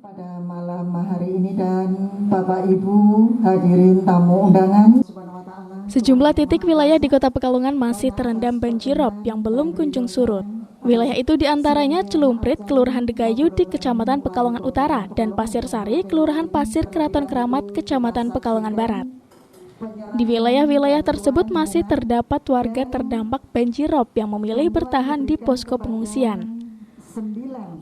Pada malam hari ini dan Bapak Ibu hadirin tamu undangan. Sejumlah titik wilayah di Kota Pekalongan masih terendam banjirop yang belum kunjung surut. Wilayah itu diantaranya Celumprit, Kelurahan Degayu di Kecamatan Pekalongan Utara, dan Pasir Sari, Kelurahan Pasir Keraton Keramat, Kecamatan Pekalongan Barat. Di wilayah-wilayah tersebut masih terdapat warga terdampak banjirop yang memilih bertahan di posko pengungsian.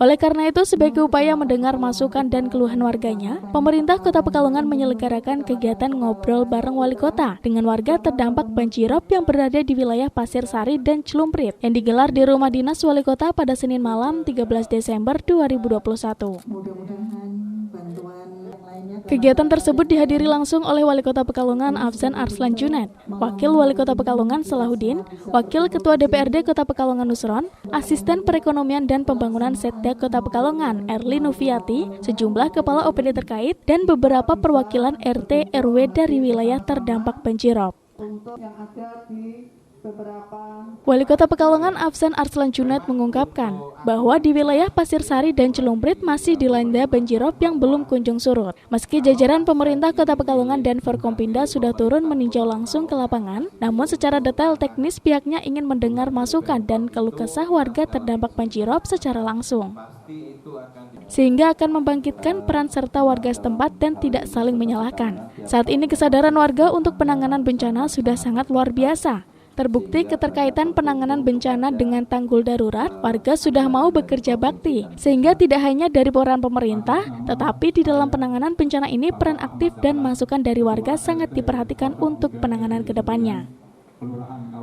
Oleh karena itu, sebagai upaya mendengar masukan dan keluhan warganya, pemerintah Kota Pekalongan menyelenggarakan kegiatan ngobrol bareng wali kota dengan warga terdampak banjirop yang berada di wilayah Pasir Sari dan Celumprit yang digelar di Rumah Dinas Wali Kota pada Senin malam 13 Desember 2021. Kegiatan tersebut dihadiri langsung oleh Wali Kota Pekalongan Afzan Arslan Junaid, Wakil Wali Kota Pekalongan Salahuddin, Wakil Ketua DPRD Kota Pekalongan Nusron, Asisten Perekonomian dan Pembangunan Setda Kota Pekalongan Erli Nuviati, sejumlah kepala OPD terkait, dan beberapa perwakilan RT RW dari wilayah terdampak banjirop. Wali Kota Pekalongan Afzan Arslan Junaid mengungkapkan bahwa di wilayah Pasir Sari dan Celumprit masih dilanda banjirop yang belum kunjung surut. Meski jajaran pemerintah Kota Pekalongan dan Forkompinda sudah turun meninjau langsung ke lapangan, namun secara detail teknis pihaknya ingin mendengar masukan dan keluh kesah warga terdampak banjirop secara langsung, sehingga akan membangkitkan peran serta warga setempat dan tidak saling menyalahkan. Saat ini kesadaran warga untuk penanganan bencana sudah sangat luar biasa. Terbukti keterkaitan penanganan bencana dengan tanggul darurat, warga sudah mau bekerja bakti, sehingga tidak hanya dari peran pemerintah, tetapi di dalam penanganan bencana ini peran aktif dan masukan dari warga sangat diperhatikan untuk penanganan ke depannya.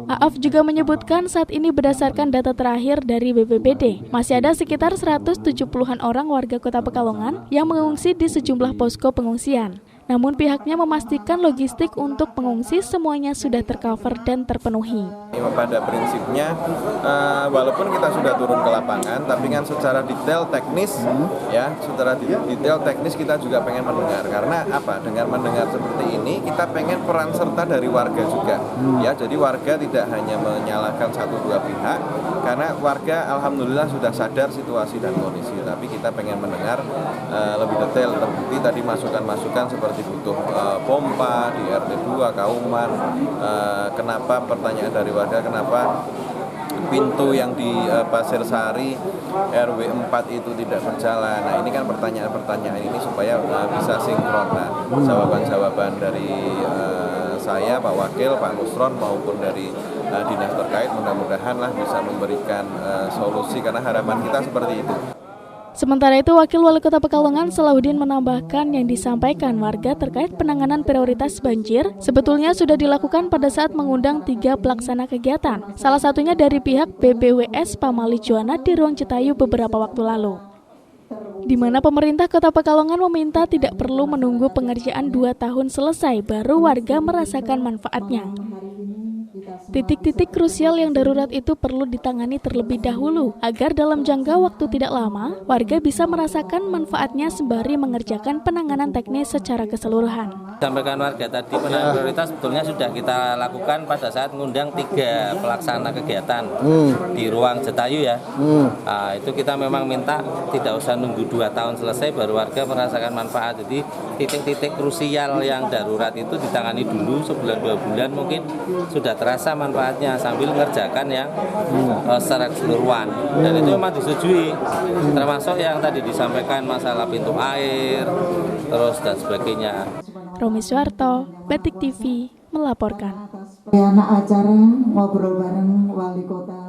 Aaf juga menyebutkan saat ini berdasarkan data terakhir dari BPBD, masih ada sekitar 170-an orang warga Kota Pekalongan yang mengungsi di sejumlah posko pengungsian. Namun pihaknya memastikan logistik untuk pengungsi semuanya sudah tercover dan terpenuhi. Pada prinsipnya, walaupun kita sudah turun ke lapangan, tapi kan secara detail teknis, secara detail teknis kita juga pengen mendengar. Karena apa? Dengan mendengar seperti ini, kita pengen peran serta dari warga juga. Jadi warga tidak hanya menyalahkan satu dua pihak, karena warga alhamdulillah sudah sadar situasi dan kondisi. Tapi kita pengen mendengar lebih detail. Terbukti tadi masukan-masukan seperti butuh pompa di RT 2 Kauman, kenapa pertanyaan dari warga kenapa pintu yang di Pasir Sari RW 4 itu tidak berjalan. Nah, ini kan pertanyaan-pertanyaan ini supaya bisa sinkron. Nah, jawaban-jawaban dari saya, Pak Wakil, Pak Nusron maupun dari dinas terkait mudah-mudahan lah bisa memberikan solusi, karena harapan kita seperti itu. Sementara itu, Wakil Wali Kota Pekalongan Salahuddin menambahkan yang disampaikan warga terkait penanganan prioritas banjir sebetulnya sudah dilakukan pada saat mengundang 3 pelaksana kegiatan, salah satunya dari pihak BBWS Pamali Juwana di Ruang Citayu beberapa waktu lalu, di mana pemerintah Kota Pekalongan meminta tidak perlu menunggu pengerjaan 2 tahun selesai baru warga merasakan manfaatnya. Titik-titik krusial yang darurat itu perlu ditangani terlebih dahulu agar dalam jangka waktu tidak lama warga bisa merasakan manfaatnya sembari mengerjakan penanganan teknis secara keseluruhan. Sampaikan warga tadi, penanganan prioritas sebetulnya sudah kita lakukan pada saat mengundang 3 pelaksana kegiatan di Ruang Citayu ya. Nah, itu kita memang minta tidak usah nunggu 2 tahun selesai baru warga merasakan manfaat. Jadi titik-titik krusial yang darurat itu ditangani dulu sebulan 2 bulan mungkin sudah terasa manfaatnya sambil mengerjakan yang secara keseluruhan, dan itu memang disetujui, termasuk yang tadi disampaikan masalah pintu air terus dan sebagainya. Romi Suharto, Batik TV melaporkan. Anak acara ngobrol bareng Wali Kota